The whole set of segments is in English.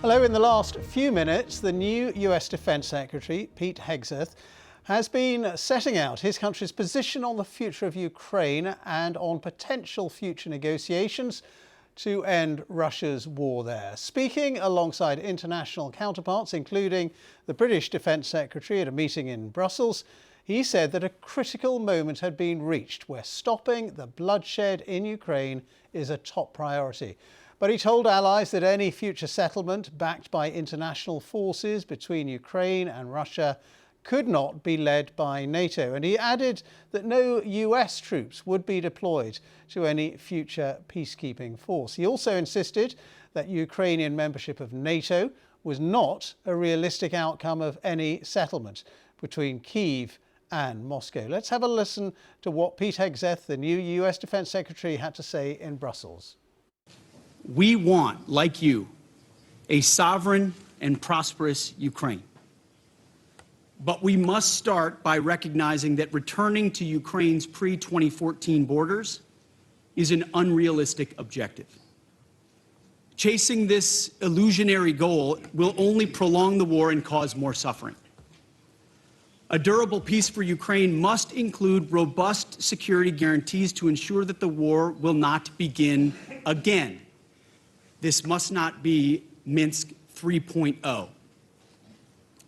Hello. In the last few minutes, the new US Defence Secretary, Pete Hesgeth, has been setting out his country's position on the future of Ukraine and on potential future negotiations to end Russia's war there. Speaking alongside international counterparts, including the British Defence Secretary at a meeting in Brussels, he said that a critical moment had been reached where stopping the bloodshed in Ukraine is a top priority. But he told allies that any future settlement backed by international forces between Ukraine and Russia could not be led by NATO. And he added that no US troops would be deployed to any future peacekeeping force. He also insisted that Ukrainian membership of NATO was not a realistic outcome of any settlement between Kyiv and Moscow. Let's have a listen to what Pete Hesgeth, the new US Defence Secretary, had to say in Brussels. We want, like you, a sovereign and prosperous Ukraine. But we must start by recognizing that returning to Ukraine's pre-2014 borders is an unrealistic objective. Chasing this illusionary goal will only prolong the war and cause more suffering. A durable peace for Ukraine must include robust security guarantees to ensure that the war will not begin again. This must not be Minsk 3.0.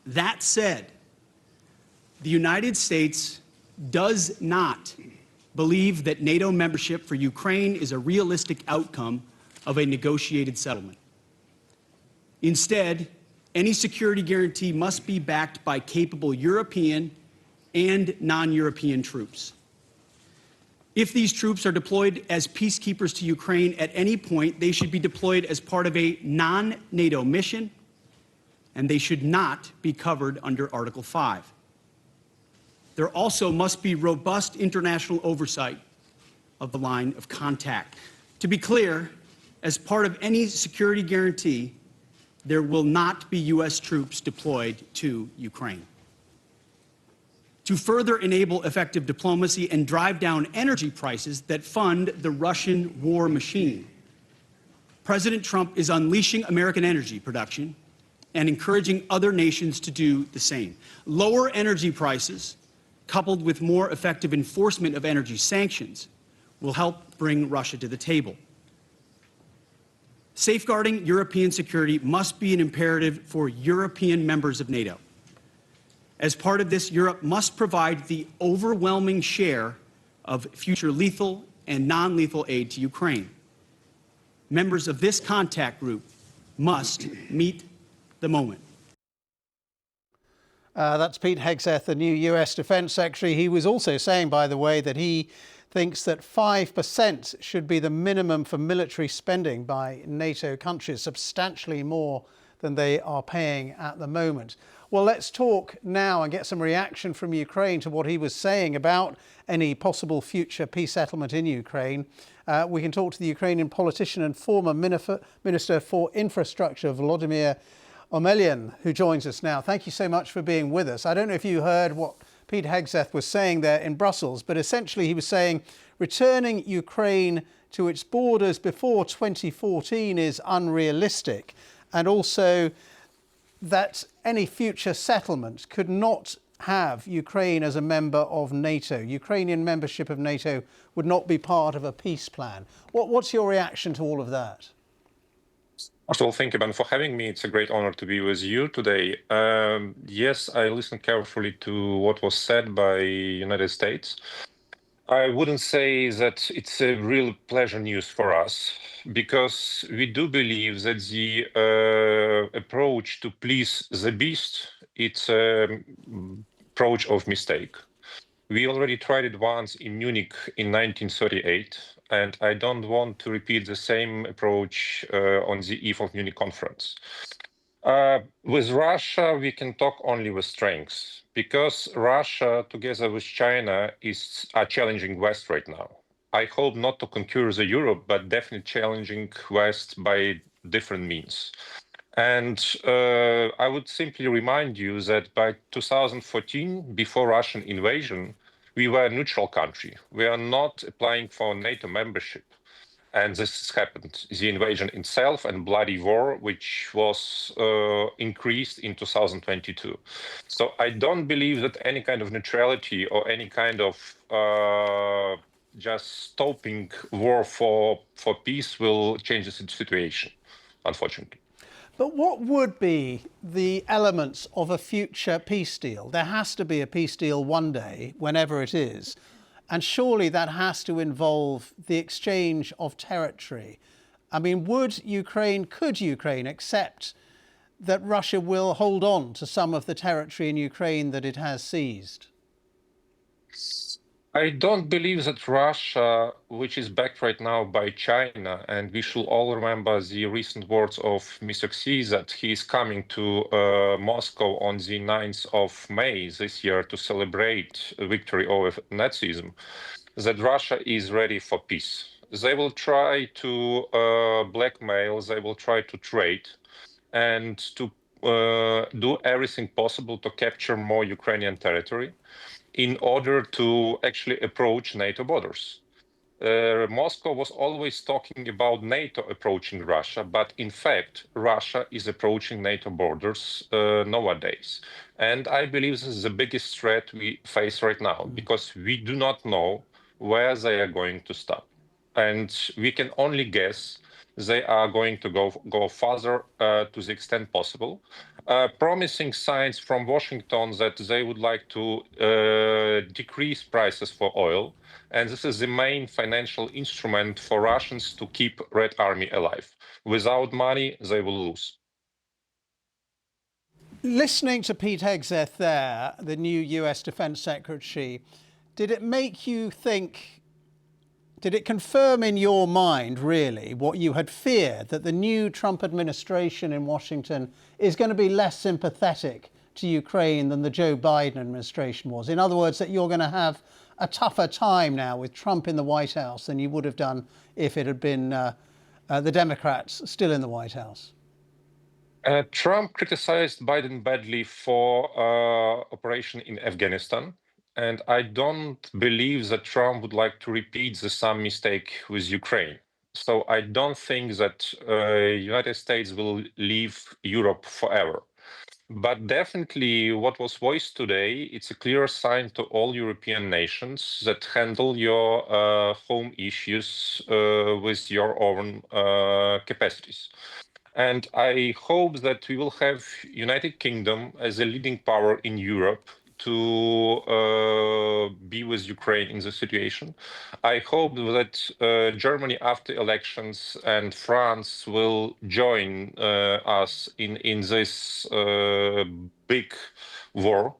That said, the United States does not believe that NATO membership for Ukraine is a realistic outcome of a negotiated settlement. Instead, any security guarantee must be backed by capable European and non-European troops. If these troops are deployed as peacekeepers to Ukraine at any point, they should be deployed as part of a non-NATO mission, and they should not be covered under Article 5. There also must be robust international oversight of the line of contact. To be clear, as part of any security guarantee, there will not be U.S. troops deployed to Ukraine. To further enable effective diplomacy and drive down energy prices that fund the Russian war machine, President Trump is unleashing American energy production and encouraging other nations to do the same. Lower energy prices, coupled with more effective enforcement of energy sanctions, will help bring Russia to the table. Safeguarding European security must be an imperative for European members of NATO. As part of this, Europe must provide the overwhelming share of future lethal and non-lethal aid to Ukraine. Members of this contact group must meet the moment. That's Pete Hesgeth, the new US Defence Secretary. He was also saying, by the way, that he thinks that 5% should be the minimum for military spending by NATO countries, substantially more than they are paying at the moment. Well, let's talk now and get some reaction from Ukraine to what he was saying about any possible future peace settlement in Ukraine. We can talk to the Ukrainian politician and former Minister for Infrastructure, Volodymyr Omelyan, who joins us now. Thank you so much for being with us. I don't know if you heard what Pete Hesgeth was saying there in Brussels, but essentially he was saying returning Ukraine to its borders before 2014 is unrealistic, and also that any future settlement could not have Ukraine as a member of NATO. Ukrainian membership of NATO would not be part of a peace plan. What's your reaction to all of that? First of all, thank you, Ben, for having me. It's a great honor to be with you today. Yes, I listened carefully to what was said by United States. I wouldn't say that it's a real pleasure news for us, because we do believe that the approach to please the beast, it's an approach of mistake. We already tried it once in Munich in 1938, and I don't want to repeat the same approach on the eve of Munich conference. With Russia, we can talk only with strengths, because Russia, together with China, are challenging West right now. I hope not to conquer the Europe, but definitely challenging West by different means. And I would simply remind you that by 2014, before Russian invasion, we were a neutral country. We are not applying for NATO membership. And this has happened, the invasion itself and bloody war, which was increased in 2022. So I don't believe that any kind of neutrality or any kind of just stopping war for peace will change the situation, unfortunately. But what would be the elements of a future peace deal? There has to be a peace deal one day, whenever it is. And surely that has to involve the exchange of territory. I mean, could Ukraine accept that Russia will hold on to some of the territory in Ukraine that it has seized? I don't believe that Russia, which is backed right now by China, and we should all remember the recent words of Mr. Xi that he is coming to Moscow on the 9th of May this year to celebrate a victory over Nazism, that Russia is ready for peace. They will try to blackmail, they will try to trade, and to do everything possible to capture more Ukrainian territory in order to actually approach NATO borders. Moscow was always talking about NATO approaching Russia, but in fact, Russia is approaching NATO borders nowadays. And I believe this is the biggest threat we face right now, because we do not know where they are going to stop. And we can only guess they are going to go further to the extent possible. Promising signs from Washington that they would like to decrease prices for oil. And this is the main financial instrument for Russians to keep Red Army alive. Without money, they will lose. Listening to Pete Hesgeth there, the new US Defence Secretary, did it make you think, did it confirm in your mind, really, what you had feared, that the new Trump administration in Washington is going to be less sympathetic to Ukraine than the Joe Biden administration was? In other words, that you're going to have a tougher time now with Trump in the White House than you would have done if it had been the Democrats still in the White House? Trump criticized Biden badly for operation in Afghanistan. And I don't believe that Trump would like to repeat the same mistake with Ukraine. So I don't think that United States will leave Europe forever. But definitely what was voiced today, it's a clear sign to all European nations that handle your home issues with your own capacities. And I hope that we will have United Kingdom as a leading power in Europe to be with Ukraine in the situation. I hope that Germany after elections and France will join us in this big war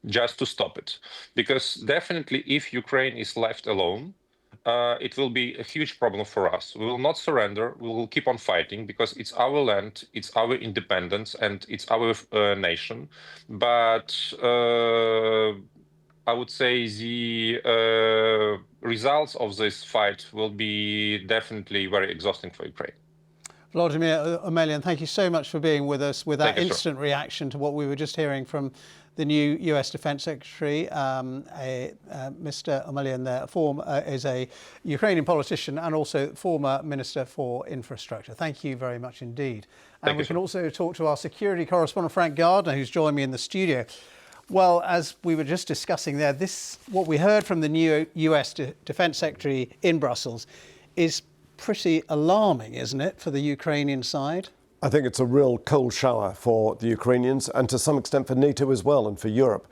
just to stop it. Because definitely if Ukraine is left alone, it will be a huge problem for us. We will not surrender. We will keep on fighting because it's our land, it's our independence, and it's our nation. But I would say the results of this fight will be definitely very exhausting for Ukraine. Volodymyr Omelian, thank you so much for being with us with that instant reaction to what we were just hearing from the new US Defence Secretary. Mr. Omelian there is a Ukrainian politician and also former Minister for Infrastructure. Thank you very much indeed. And we can also talk to our security correspondent, Frank Gardner, who's joined me in the studio. Well, as we were just discussing there, what we heard from the new US Defence Secretary in Brussels is pretty alarming, isn't it, for the Ukrainian side? I think it's a real cold shower for the Ukrainians and to some extent for NATO as well and for Europe.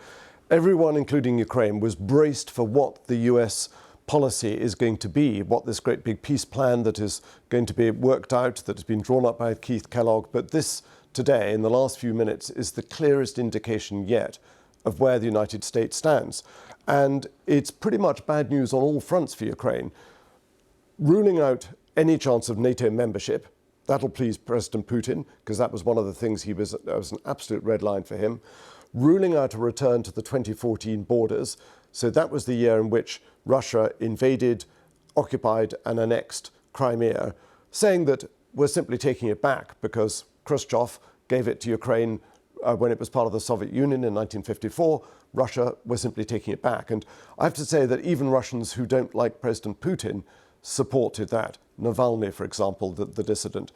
Everyone, including Ukraine, was braced for what the US policy is going to be, what this great big peace plan that is going to be worked out, that has been drawn up by Keith Kellogg. But this today, in the last few minutes, is the clearest indication yet of where the United States stands. And it's pretty much bad news on all fronts for Ukraine. Ruling out any chance of NATO membership, that'll please President Putin, because that was one of the things that was an absolute red line for him. Ruling out a return to the 2014 borders. So that was the year in which Russia invaded, occupied and annexed Crimea, saying that we're simply taking it back because Khrushchev gave it to Ukraine when it was part of the Soviet Union in 1954. Russia was simply taking it back. And I have to say that even Russians who don't like President Putin supported that. Navalny, for example, the dissident.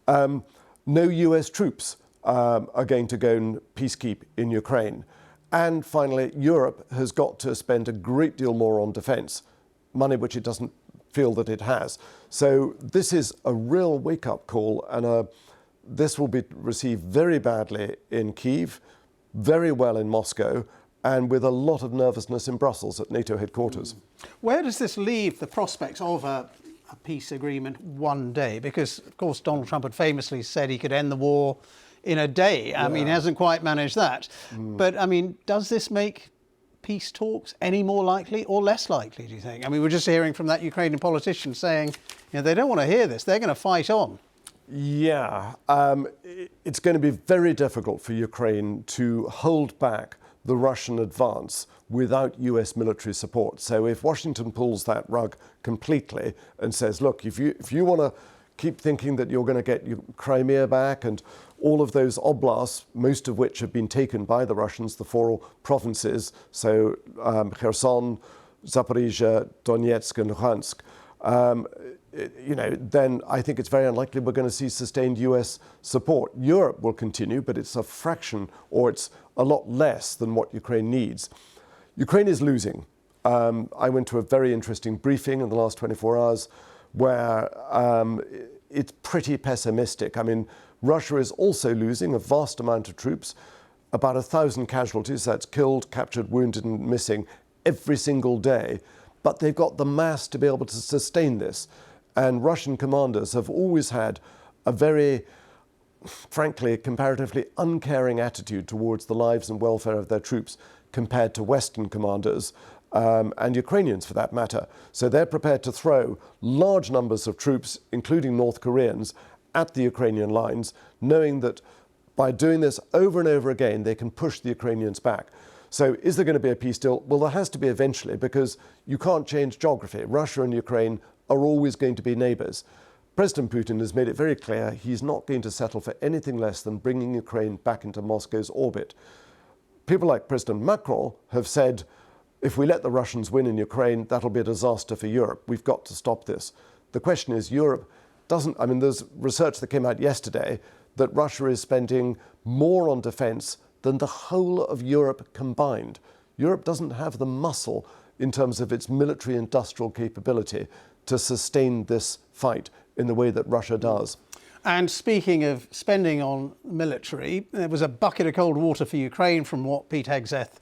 No US troops are going to go and peacekeep in Ukraine. And finally, Europe has got to spend a great deal more on defence, money which it doesn't feel that it has. So this is a real wake-up call, and this will be received very badly in Kyiv, very well in Moscow, and with a lot of nervousness in Brussels at NATO headquarters. Where does this leave the prospects of a peace agreement one day? Because, of course, Donald Trump had famously said he could end the war in a day. I mean, he hasn't quite managed that. But, I mean, does this make peace talks any more likely or less likely, do you think? I mean, we're just hearing from that Ukrainian politician saying, they don't want to hear this. They're going to fight on. Yeah, it's going to be very difficult for Ukraine to hold back the Russian advance without US military support. So if Washington pulls that rug completely and says, look, if you want to keep thinking that you're going to get Crimea back and all of those oblasts, most of which have been taken by the Russians, the 4 provinces, so Kherson, Zaporizhia, Donetsk and Luhansk, then I think it's very unlikely we're going to see sustained US support. Europe will continue, but it's a fraction, or it's a lot less than what Ukraine needs. Ukraine is losing. I went to a very interesting briefing in the last 24 hours where it's pretty pessimistic. I mean, Russia is also losing a vast amount of troops, about 1,000 casualties, that's killed, captured, wounded and missing every single day. But they've got the mass to be able to sustain this. And Russian commanders have always had a very, frankly, comparatively uncaring attitude towards the lives and welfare of their troops compared to Western commanders and Ukrainians, for that matter. So they're prepared to throw large numbers of troops, including North Koreans, at the Ukrainian lines, knowing that by doing this over and over again, they can push the Ukrainians back. So is there going to be a peace deal? Well, there has to be eventually, because you can't change geography. Russia and Ukraine are always going to be neighbours. President Putin has made it very clear he's not going to settle for anything less than bringing Ukraine back into Moscow's orbit. People like President Macron have said, if we let the Russians win in Ukraine, that'll be a disaster for Europe. We've got to stop this. The question is, Europe doesn't, I mean, there's research that came out yesterday that Russia is spending more on defence than the whole of Europe combined. Europe doesn't have the muscle in terms of its military industrial capability to sustain this fight in the way that Russia does. And speaking of spending on military, there was a bucket of cold water for Ukraine from what Pete Hesgeth,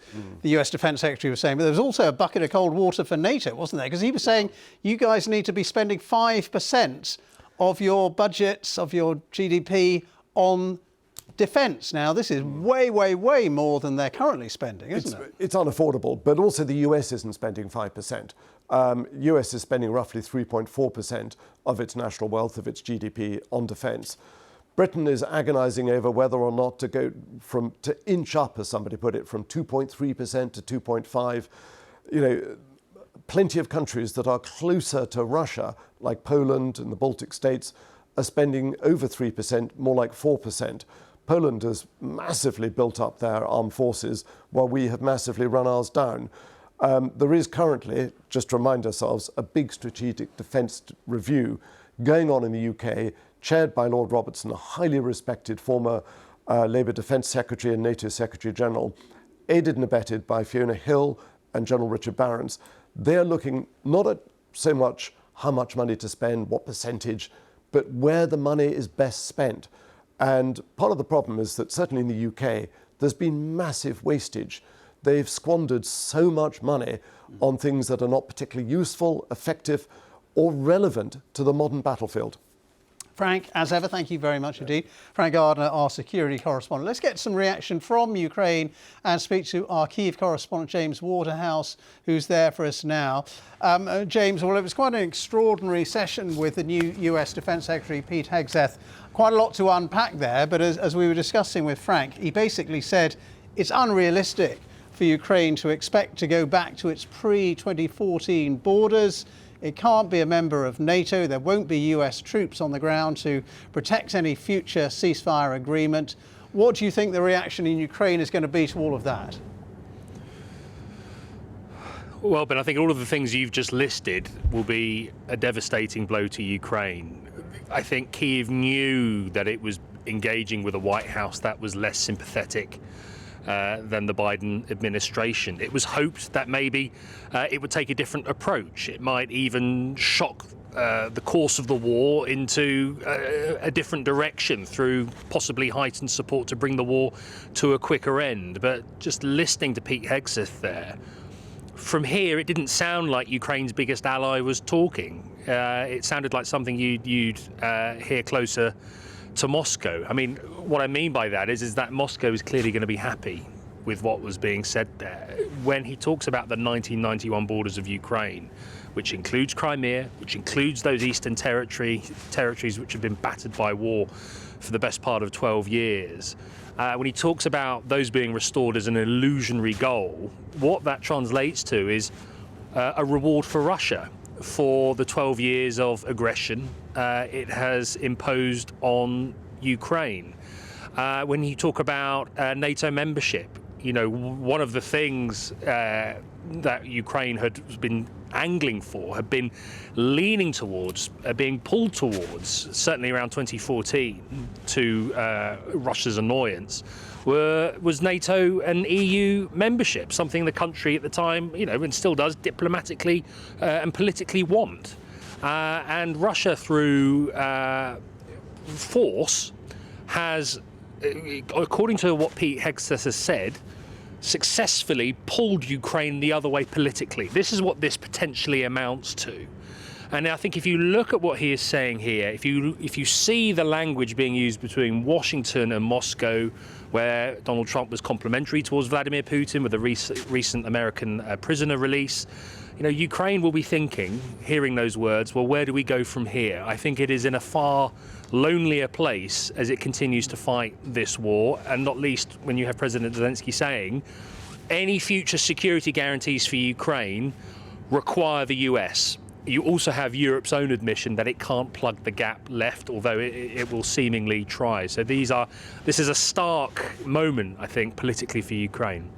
the US Defence Secretary, was saying. But there was also a bucket of cold water for NATO, wasn't there? Because he was saying you guys need to be spending 5% of your budgets, of your GDP on defence. Now, this is way, way, way more than they're currently spending, isn't it? It's unaffordable, but also the US isn't spending 5%. US is spending roughly 3.4% of its national wealth, of its GDP, on defence. Britain is agonising over whether or not to go to inch up, as somebody put it, from 2.3% to 2.5%. Plenty of countries that are closer to Russia, like Poland and the Baltic states, are spending over 3%, more like 4%. Poland has massively built up their armed forces while we have massively run ours down. There is currently, just to remind ourselves, a big strategic defence review going on in the UK, chaired by Lord Robertson, a highly respected former Labour Defence Secretary and NATO Secretary General, aided and abetted by Fiona Hill and General Richard Barrons. They're looking not at so much how much money to spend, what percentage, but where the money is best spent. And part of the problem is that certainly in the UK, there's been massive wastage. They've squandered so much money on things that are not particularly useful, effective, or relevant to the modern battlefield. Frank, as ever, thank you very much indeed. Frank Gardner, our security correspondent. Let's get some reaction from Ukraine and speak to our Kyiv correspondent, James Waterhouse, who's there for us now. James, well, it was quite an extraordinary session with the new US Defence Secretary, Pete Hesgeth. Quite a lot to unpack there, but as we were discussing with Frank, he basically said it's unrealistic for Ukraine to expect to go back to its pre-2014 borders. It can't be a member of NATO. There won't be US troops on the ground to protect any future ceasefire agreement. What do you think the reaction in Ukraine is going to be to all of that? Well, but I think all of the things you've just listed will be a devastating blow to Ukraine. I think Kyiv knew that it was engaging with a White House that was less sympathetic than the Biden administration. It was hoped that maybe it would take a different approach. It might even shock the course of the war into a different direction through possibly heightened support to bring the war to a quicker end. But just listening to Pete Hesgeth there, from here it didn't sound like Ukraine's biggest ally was talking. It sounded like something you'd hear closer to Moscow. I mean, what I mean by that is that Moscow is clearly going to be happy with what was being said there. When he talks about the 1991 borders of Ukraine, which includes Crimea, which includes those eastern territories which have been battered by war for the best part of 12 years, when he talks about those being restored as an illusionary goal, what that translates to is a reward for Russia for the 12 years of aggression it has imposed on Ukraine. When you talk about NATO membership, you know, one of the things that Ukraine had been angling for, had been leaning towards, being pulled towards, certainly around 2014, to Russia's annoyance, was NATO and EU membership, something the country at the time, you know, and still does, diplomatically and politically want. And Russia, through force, has, according to what Pete Hesgeth has said, successfully pulled Ukraine the other way politically. This is what this potentially amounts to. And I think if you look at what he is saying here, if you see the language being used between Washington and Moscow, where Donald Trump was complimentary towards Vladimir Putin with the recent American prisoner release, you know, Ukraine will be thinking, hearing those words, well, where do we go from here? I think it is in a far lonelier place as it continues to fight this war, and not least when you have President Zelensky saying any future security guarantees for Ukraine require the US. You also have Europe's own admission that it can't plug the gap left, although it will seemingly try. So this is a stark moment, I think, politically for Ukraine.